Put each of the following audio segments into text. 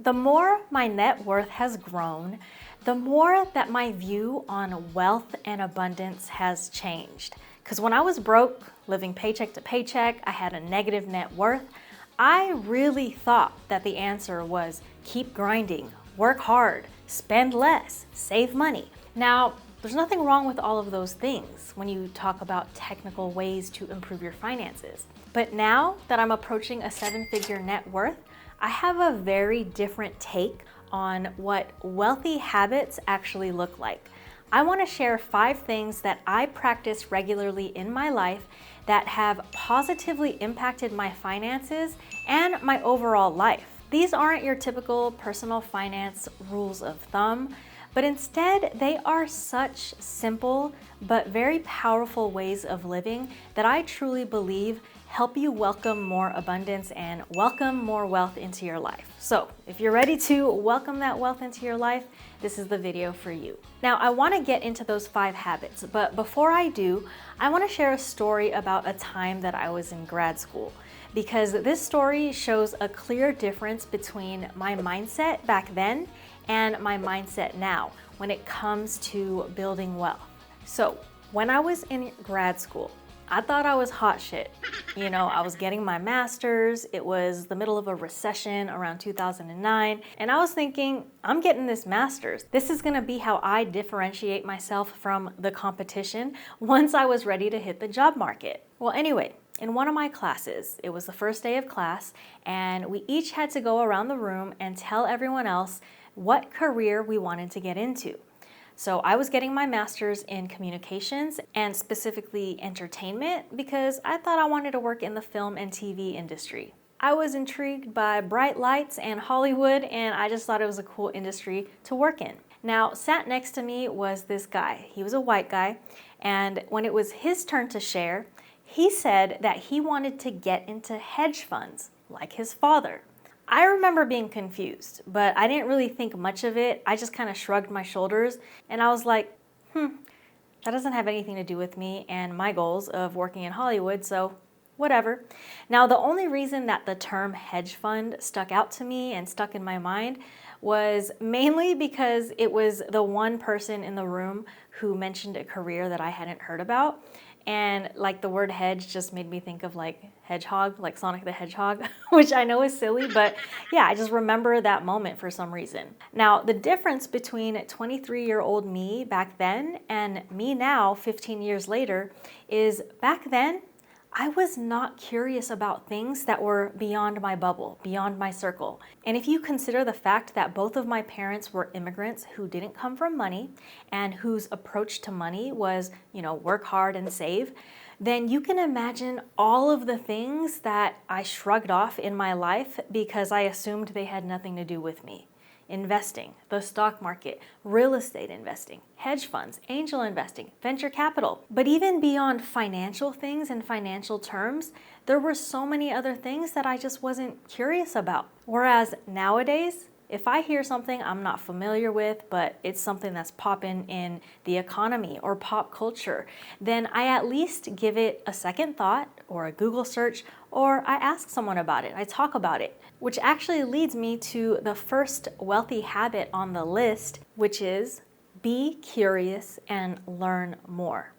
The more my net worth has grown, the more that my view on wealth and abundance has changed. Because when I was broke, living paycheck to paycheck, I had a negative net worth, I really thought that the answer was keep grinding, work hard, spend less, save money. Now, there's nothing wrong with all of those things when you talk about technical ways to improve your finances. But now that I'm approaching a 7-figure net worth, I have a very different take on what wealthy habits actually look like. I want to share 5 things that I practice regularly in my life that have positively impacted my finances and my overall life. These aren't your typical personal finance rules of thumb, but instead they are such simple but very powerful ways of living that I truly believe help you welcome more abundance and welcome more wealth into your life. So if you're ready to welcome that wealth into your life, this is the video for you. Now, I want to get into those 5 habits, but before I do, I want to share a story about a time that I was in grad school, because this story shows a clear difference between my mindset back then and my mindset now when it comes to building wealth. So when I was in grad school, I thought I was hot shit. You know, I was getting my master's. It was the middle of a recession around 2009. And I was thinking, I'm getting this master's. This is gonna be how I differentiate myself from the competition once I was ready to hit the job market. Well, anyway, in one of my classes, it was the first day of class, and we each had to go around the room and tell everyone else what career we wanted to get into. So I was getting my master's in communications and specifically entertainment because I thought I wanted to work in the film and TV industry. I was intrigued by bright lights and Hollywood, and I just thought it was a cool industry to work in. Now, sat next to me was this guy. He was a white guy, and when it was his turn to share, he said that he wanted to get into hedge funds like his father. I remember being confused, but I didn't really think much of it. I just kind of shrugged my shoulders and I was like, that doesn't have anything to do with me and my goals of working in Hollywood, so whatever. Now, the only reason that the term hedge fund stuck out to me and stuck in my mind was mainly because it was the one person in the room who mentioned a career that I hadn't heard about. And like the word hedge just made me think of like hedgehog, like Sonic the Hedgehog, which I know is silly, but yeah, I just remember that moment for some reason. Now, the difference between 23-year-old me back then and me now, 15 years later, is back then, I was not curious about things that were beyond my bubble, beyond my circle. And if you consider the fact that both of my parents were immigrants who didn't come from money and whose approach to money was, work hard and save, then you can imagine all of the things that I shrugged off in my life because I assumed they had nothing to do with me. Investing, the stock market, real estate investing, hedge funds, angel investing, venture capital. But even beyond financial things and financial terms, there were so many other things that I just wasn't curious about. Whereas nowadays, if I hear something I'm not familiar with, but it's something that's popping in the economy or pop culture, then I at least give it a second thought or a Google search, or I ask someone about it, I talk about it, which actually leads me to the first wealthy habit on the list, which is be curious and learn more.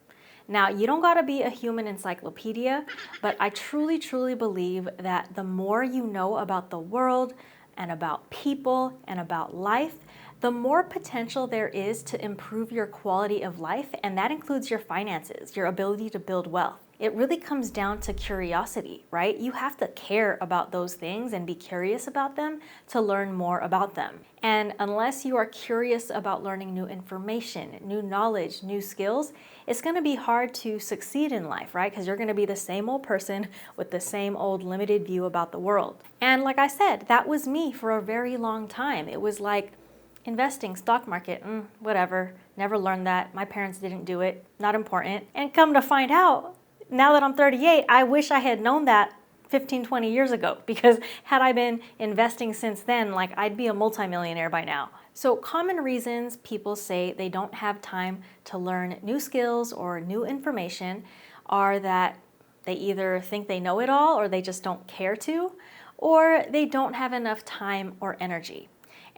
Now, you don't gotta be a human encyclopedia, but I truly, truly believe that the more you know about the world and about people and about life, the more potential there is to improve your quality of life, and that includes your finances, your ability to build wealth. It really comes down to curiosity, right? You have to care about those things and be curious about them to learn more about them. And unless you are curious about learning new information, new knowledge, new skills, it's gonna be hard to succeed in life, right? Because you're gonna be the same old person with the same old limited view about the world. And like I said, that was me for a very long time. It was like, investing, stock market, whatever, never learned that. My parents didn't do it, not important. And come to find out, now that I'm 38, I wish I had known that 15, 20 years ago, because had I been investing since then, I'd be a multimillionaire by now. So common reasons people say they don't have time to learn new skills or new information are that they either think they know it all or they just don't care to, or they don't have enough time or energy.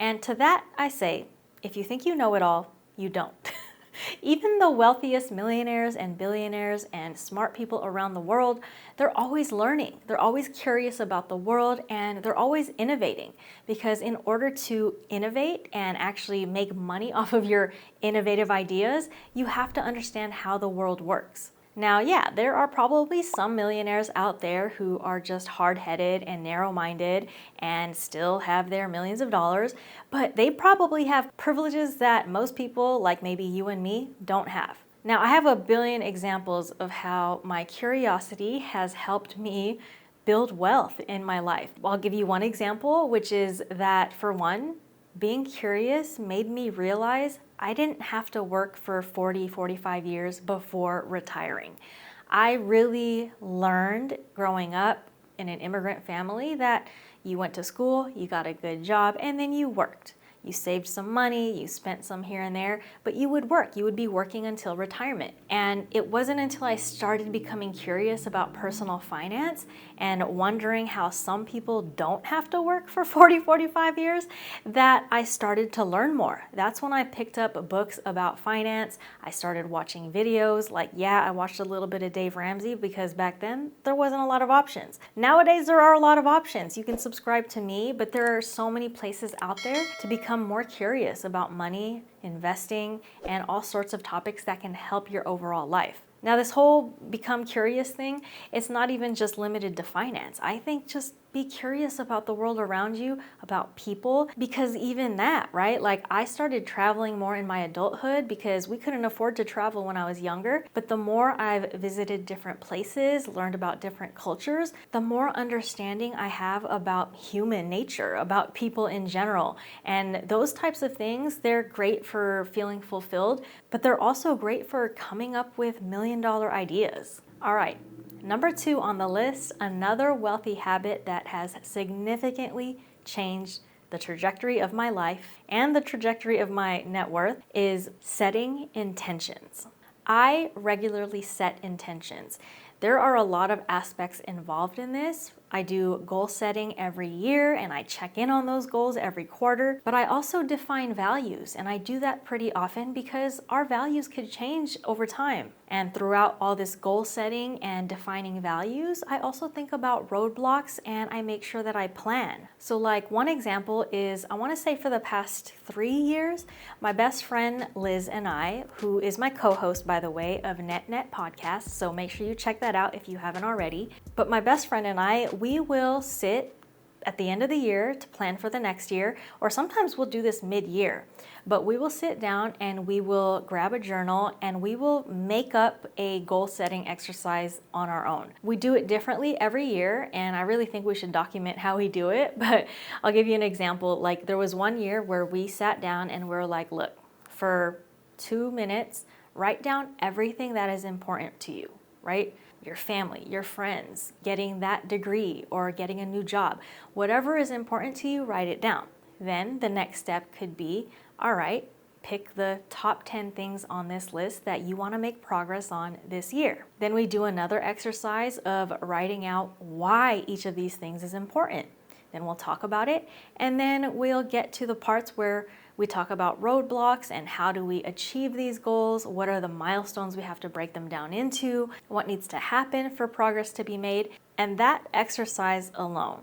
And to that I say, if you think you know it all, you don't. Even the wealthiest millionaires and billionaires and smart people around the world, they're always learning. They're always curious about the world, and they're always innovating. Because in order to innovate and actually make money off of your innovative ideas, you have to understand how the world works. Now, yeah, there are probably some millionaires out there who are just hard-headed and narrow-minded and still have their millions of dollars, but they probably have privileges that most people, like maybe you and me, don't have. Now, I have a billion examples of how my curiosity has helped me build wealth in my life. I'll give you one example, which is that, for one, being curious made me realize I didn't have to work for 40, 45 years before retiring. I really learned growing up in an immigrant family that you went to school, you got a good job, and then you worked. You saved some money, you spent some here and there, but you would work. You would be working until retirement. And it wasn't until I started becoming curious about personal finance and wondering how some people don't have to work for 40, 45 years that I started to learn more. That's when I picked up books about finance. I started watching videos like, I watched a little bit of Dave Ramsey because back then there wasn't a lot of options. Nowadays there are a lot of options. You can subscribe to me, but there are so many places out there to become more curious about money, investing, and all sorts of topics that can help your overall life. Now, this whole become curious thing, it's not even just limited to finance. I think just be curious about the world around you, about people, because even that, right? Like, I started traveling more in my adulthood because we couldn't afford to travel when I was younger. But the more I've visited different places, learned about different cultures, the more understanding I have about human nature, about people in general. And those types of things, they're great for feeling fulfilled, but they're also great for coming up with million-dollar ideas. All right. Number 2 on the list, another wealthy habit that has significantly changed the trajectory of my life and the trajectory of my net worth is setting intentions. I regularly set intentions. There are a lot of aspects involved in this. I do goal setting every year and I check in on those goals every quarter, but I also define values, and I do that pretty often because our values could change over time. And throughout all this goal setting and defining values, I also think about roadblocks and I make sure that I plan. So like one example is, I want to say for the past 3 years, my best friend Liz and I, who is my co-host by the way of NetNet Podcast, so make sure you check that out if you haven't already. But my best friend and I, we will sit at the end of the year to plan for the next year, or sometimes we'll do this mid-year. But we will sit down and we will grab a journal and we will make up a goal-setting exercise on our own. We do it differently every year, and I really think we should document how we do it, but I'll give you an example. Like, there was one year where we sat down and we're like, look, for 2 minutes, write down everything that is important to you, right? Your family, your friends, getting that degree or getting a new job. Whatever is important to you, write it down. Then the next step could be, all right, pick the top 10 things on this list that you want to make progress on this year. Then we do another exercise of writing out why each of these things is important. Then we'll talk about it, and then we'll get to the parts where we talk about roadblocks and how do we achieve these goals, what are the milestones we have to break them down into, what needs to happen for progress to be made. And that exercise alone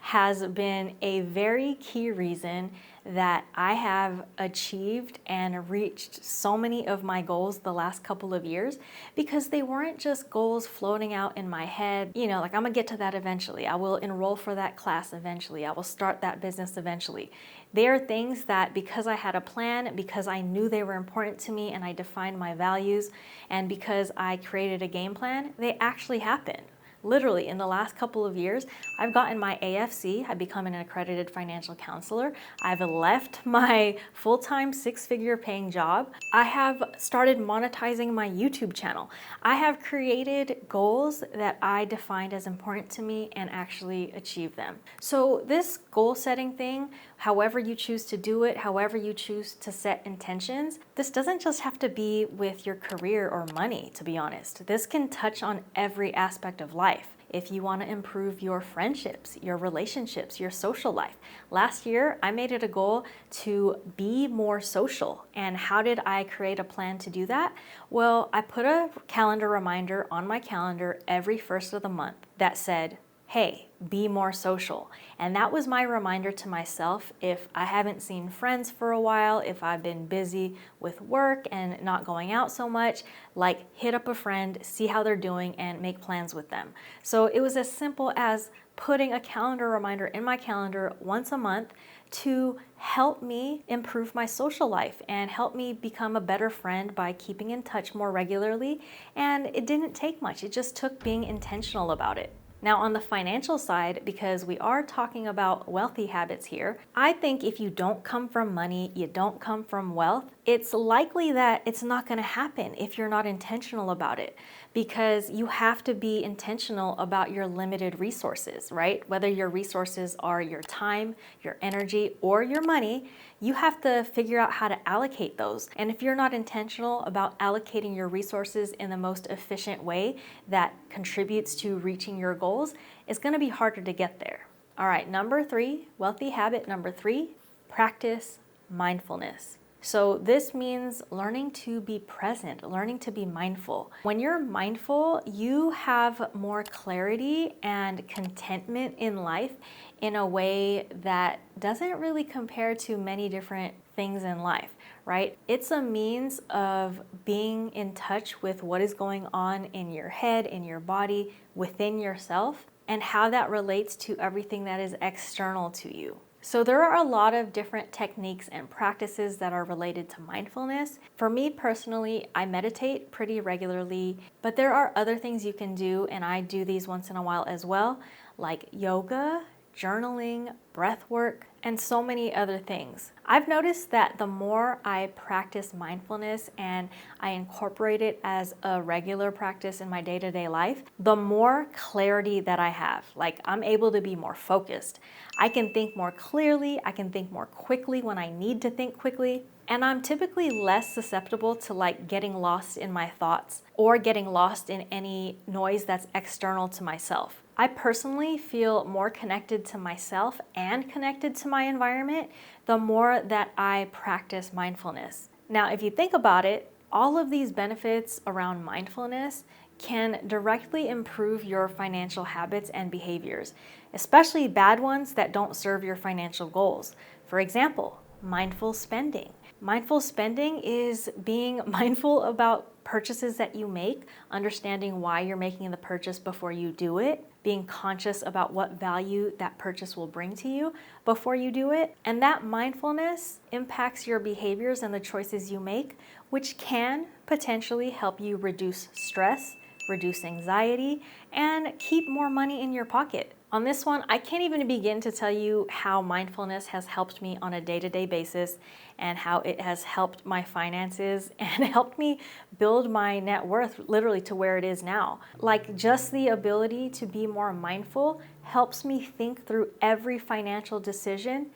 has been a very key reason that I have achieved and reached so many of my goals the last couple of years, because they weren't just goals floating out in my head, like I'm gonna get to that eventually. I will enroll for that class eventually. I will start that business eventually. They are things that, because I had a plan, because I knew they were important to me and I defined my values, and because I created a game plan, they actually happened. Literally, in the last couple of years, I've gotten my AFC, I've become an accredited financial counselor, I've left my full-time 6-figure paying job, I have started monetizing my YouTube channel. I have created goals that I defined as important to me and actually achieved them. So this goal setting thing, however you choose to do it, however you choose to set intentions, this doesn't just have to be with your career or money, to be honest. This can touch on every aspect of life. if you want to improve your friendships, your relationships, your social life. Last year, I made it a goal to be more social. And how did I create a plan to do that? Well, I put a calendar reminder on my calendar every first of the month that said, hey, be more social. And that was my reminder to myself if I haven't seen friends for a while, if I've been busy with work and not going out so much, like hit up a friend, see how they're doing, and make plans with them. So it was as simple as putting a calendar reminder in my calendar once a month to help me improve my social life and help me become a better friend by keeping in touch more regularly. And it didn't take much. It just took being intentional about it. Now, on the financial side, because we are talking about wealthy habits here, I think if you don't come from money, you don't come from wealth, it's likely that it's not going to happen if you're not intentional about it, because you have to be intentional about your limited resources, right? Whether your resources are your time, your energy, or your money, you have to figure out how to allocate those. And if you're not intentional about allocating your resources in the most efficient way that contributes to reaching your goals, it's going to be harder to get there. All right, number 3, wealthy habit number 3, practice mindfulness. So this means learning to be present, learning to be mindful. When you're mindful, you have more clarity and contentment in life in a way that doesn't really compare to many different things in life, right? It's a means of being in touch with what is going on in your head, in your body, within yourself, and how that relates to everything that is external to you. So there are a lot of different techniques and practices that are related to mindfulness. For me personally, I meditate pretty regularly, but there are other things you can do, and I do these once in a while as well, like yoga, journaling, breath work, and so many other things. I've noticed that the more I practice mindfulness and I incorporate it as a regular practice in my day-to-day life, the more clarity that I have. Like, I'm able to be more focused. I can think more clearly, I can think more quickly when I need to think quickly, and I'm typically less susceptible to like getting lost in my thoughts or getting lost in any noise that's external to myself. I personally feel more connected to myself and connected to my environment the more that I practice mindfulness. Now, if you think about it, all of these benefits around mindfulness can directly improve your financial habits and behaviors, especially bad ones that don't serve your financial goals. For example, mindful spending. Mindful spending is being mindful about purchases that you make, understanding why you're making the purchase before you do it, being conscious about what value that purchase will bring to you before you do it. And that mindfulness impacts your behaviors and the choices you make, which can potentially help you reduce stress, reduce anxiety, and keep more money in your pocket. On this one, I can't even begin to tell you how mindfulness has helped me on a day-to-day basis and how it has helped my finances and helped me build my net worth literally to where it is now. Like, just the ability to be more mindful helps me think through every financial decision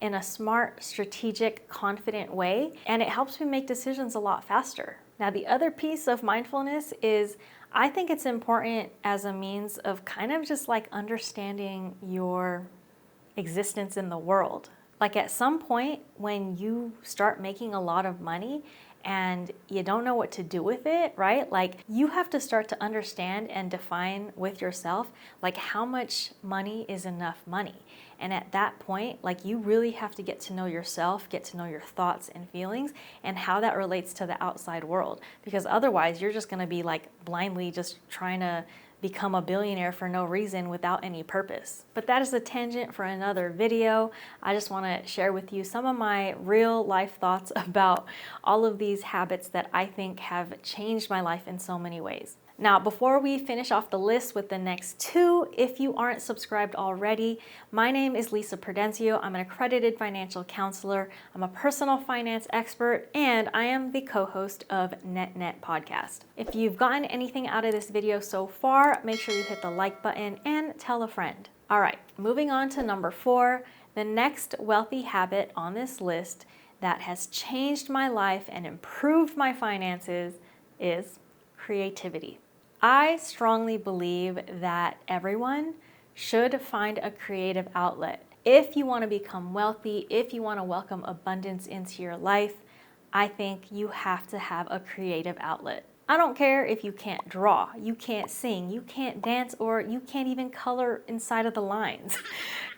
in a smart, strategic, confident way, and it helps me make decisions a lot faster. Now, the other piece of mindfulness is I think it's important as a means of kind of just like understanding your existence in the world. Like, at some point when you start making a lot of money and you don't know what to do with it, right? Like, you have to start to understand and define with yourself, like, how much money is enough money. And at that point, like, you really have to get to know yourself, get to know your thoughts and feelings and how that relates to the outside world. Because otherwise you're just gonna be like blindly just trying to become a billionaire for no reason without any purpose. But that is a tangent for another video. I just wanna share with you some of my real life thoughts about all of these habits that I think have changed my life in so many ways. Now, before we finish off the list with the next 2, if you aren't subscribed already, my name is Lissa Prudencio. I'm an accredited financial counselor. I'm a personal finance expert, and I am the co-host of NetNet Podcast. If you've gotten anything out of this video so far, make sure you hit the like button and tell a friend. All right, moving on to number 4, the next wealthy habit on this list that has changed my life and improved my finances is creativity. I strongly believe that everyone should find a creative outlet. If you want to become wealthy, if you want to welcome abundance into your life, I think you have to have a creative outlet. I don't care if you can't draw, you can't sing, you can't dance, or you can't even color inside of the lines.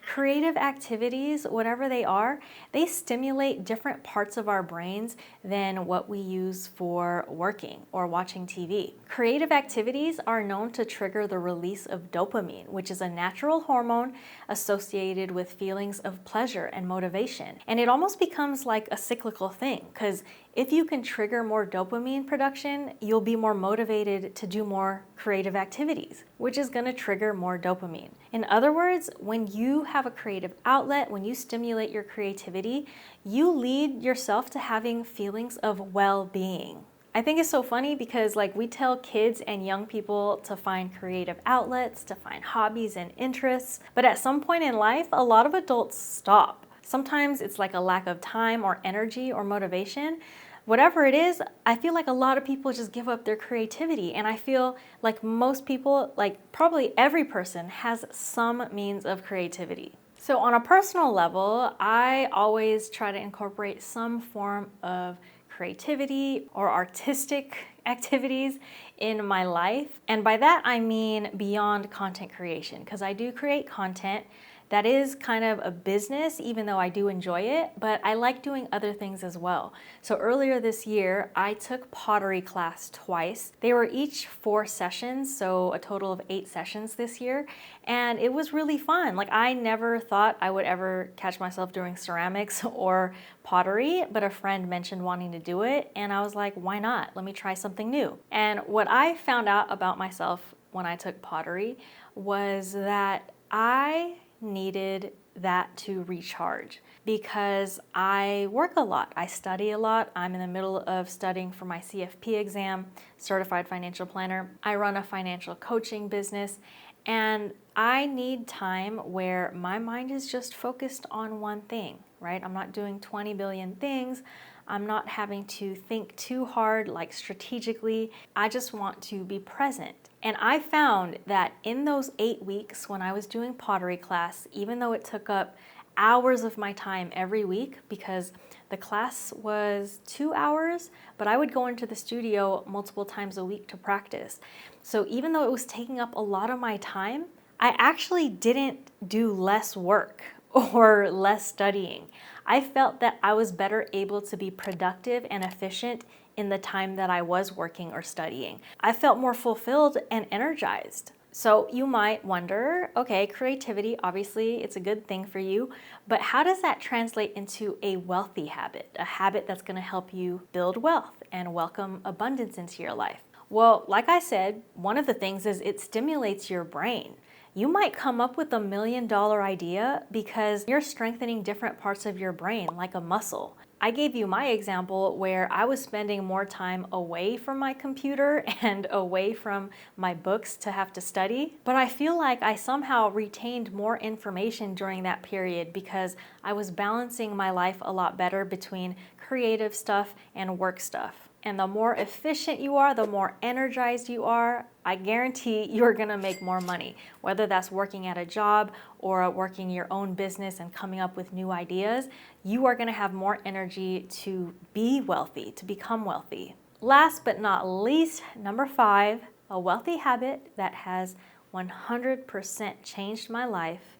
Creative activities, whatever they are, they stimulate different parts of our brains than what we use for working or watching TV. Creative activities are known to trigger the release of dopamine, which is a natural hormone associated with feelings of pleasure and motivation. And it almost becomes like a cyclical thing, because if you can trigger more dopamine production, you'll be more motivated to do more creative activities, which is going to trigger more dopamine. In other words, when you have a creative outlet, when you stimulate your creativity, you lead yourself to having feelings of well-being. I think it's so funny because we tell kids and young people to find creative outlets, to find hobbies and interests, but at some point in life, a lot of adults stop. Sometimes it's like a lack of time or energy or motivation. Whatever it is, I feel like a lot of people just give up their creativity. And I feel like most people, probably every person, has some means of creativity. So on a personal level, I always try to incorporate some form of creativity or artistic activities in my life. And by that, I mean beyond content creation, because I do create content that is kind of a business, even though I do enjoy it, but I like doing other things as well. So earlier this year, I took pottery class twice. They were each 4 sessions, so a total of 8 sessions this year, and it was really fun. I never thought I would ever catch myself doing ceramics or pottery, but a friend mentioned wanting to do it, and I was like, why not? Let me try something new. And what I found out about myself when I took pottery was that I needed that to recharge, because I work a lot, I study a lot. I'm in the middle of studying for my CFP exam, Certified Financial Planner. I run a financial coaching business, and I need time where my mind is just focused on one thing, right? I'm not doing 20 billion things. I'm not having to think too hard, strategically. I just want to be present. And I found that in those 8 weeks when I was doing pottery class, even though it took up hours of my time every week, because the class was 2 hours, but I would go into the studio multiple times a week to practice. So even though it was taking up a lot of my time, I actually didn't do less work or less studying. I felt that I was better able to be productive and efficient in the time that I was working or studying. I felt more fulfilled and energized. So you might wonder, okay, creativity, obviously it's a good thing for you, but how does that translate into a wealthy habit, a habit that's going to help you build wealth and welcome abundance into your life? Well, like I said, one of the things is it stimulates your brain. You might come up with $1 million idea because you're strengthening different parts of your brain like a muscle. I gave you my example where I was spending more time away from my computer and away from my books to have to study, but I feel like I somehow retained more information during that period because I was balancing my life a lot better between creative stuff and work stuff. And the more efficient you are, the more energized you are, I guarantee you're gonna make more money. Whether that's working at a job or working your own business and coming up with new ideas, you are gonna have more energy to be wealthy, to become wealthy. Last but not least, number 5, a wealthy habit that has 100% changed my life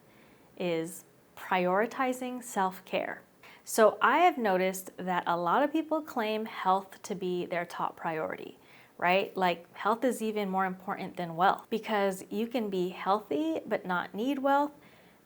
is prioritizing self-care. So I have noticed that a lot of people claim health to be their top priority, right? Health is even more important than wealth, because you can be healthy but not need wealth.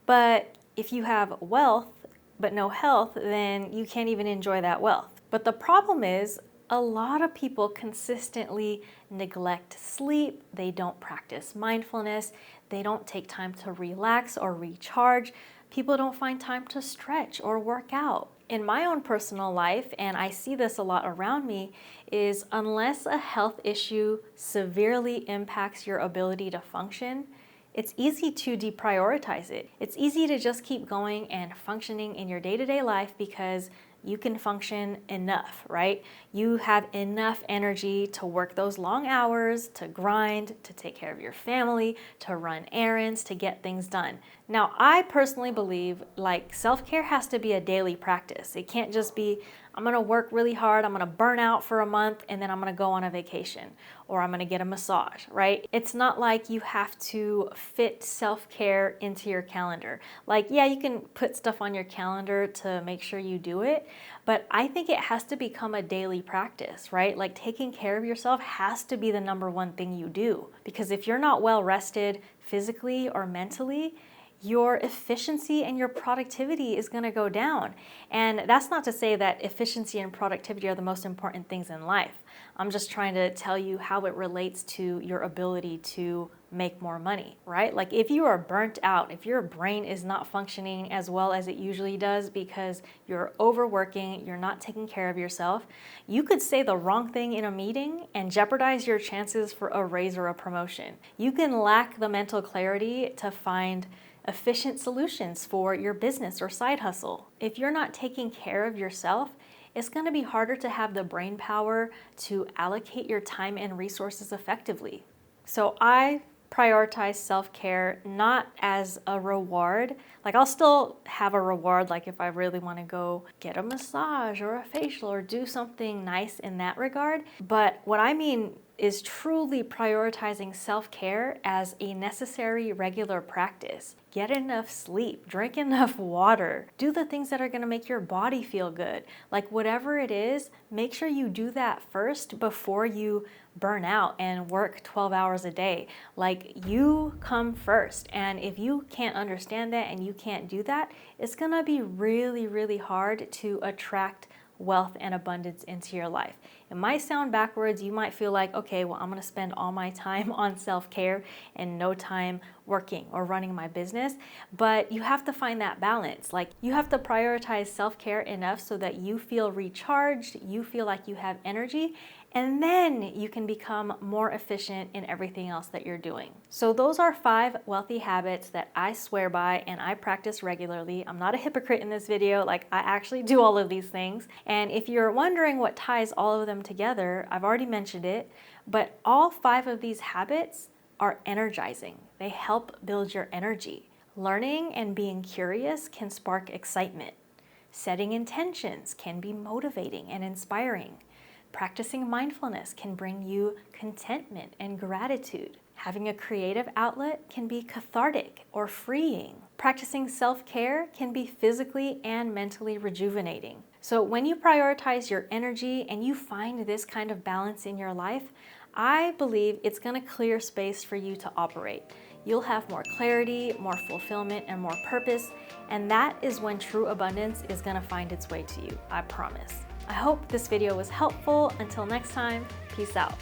But if you have wealth but no health, then you can't even enjoy that wealth. But the problem is, a lot of people consistently neglect sleep, they don't practice mindfulness, they don't take time to relax or recharge. People don't find time to stretch or work out. In my own personal life, and I see this a lot around me, is unless a health issue severely impacts your ability to function, it's easy to deprioritize it. It's easy to just keep going and functioning in your day-to-day life because you can function enough, right? You have enough energy to work those long hours, to grind, to take care of your family, to run errands, to get things done. Now, I personally believe like self-care has to be a daily practice. It can't just be, I'm gonna work really hard, I'm gonna burn out for a month, and then I'm gonna go on a vacation, or I'm gonna get a massage, right? It's not like you have to fit self-care into your calendar. Like, yeah, you can put stuff on your calendar to make sure you do it, but I think it has to become a daily practice, right? Like taking care of yourself has to be the number one thing you do. Because if you're not well rested physically or mentally, your efficiency and your productivity is going to go down. And that's not to say that efficiency and productivity are the most important things in life. I'm just trying to tell you how it relates to your ability to make more money, right? Like if you are burnt out, if your brain is not functioning as well as it usually does because you're overworking, you're not taking care of yourself, you could say the wrong thing in a meeting and jeopardize your chances for a raise or a promotion. You can lack the mental clarity to find efficient solutions for your business or side hustle. If you're not taking care of yourself, it's going to be harder to have the brain power to allocate your time and resources effectively. So I prioritize self-care not as a reward. Like I'll still have a reward, like if I really want to go get a massage or a facial or do something nice in that regard. But what I mean is truly prioritizing self-care as a necessary regular practice. Get enough sleep, drink enough water, do the things that are going to make your body feel good. Like whatever it is, make sure you do that first before you burn out and work 12 hours a day. Like you come first. And if you can't understand that and you can't do that, it's going to be really, really hard to attract wealth and abundance into your life. It might sound backwards. You might feel like, okay, well, I'm going to spend all my time on self-care and no time working or running my business. But you have to find that balance. Like you have to prioritize self-care enough so that you feel recharged, you feel like you have energy, and then you can become more efficient in everything else that you're doing. So those are 5 wealthy habits that I swear by and I practice regularly. I'm not a hypocrite in this video. Like I actually do all of these things. And if you're wondering what ties all of them together, I've already mentioned it, but all 5 of these habits are energizing. They help build your energy. Learning and being curious can spark excitement. Setting intentions can be motivating and inspiring. Practicing mindfulness can bring you contentment and gratitude. Having a creative outlet can be cathartic or freeing. Practicing self-care can be physically and mentally rejuvenating. So when you prioritize your energy and you find this kind of balance in your life, I believe it's going to clear space for you to operate. You'll have more clarity, more fulfillment, and more purpose, and that is when true abundance is going to find its way to you, I promise. I hope this video was helpful. Until next time, peace out.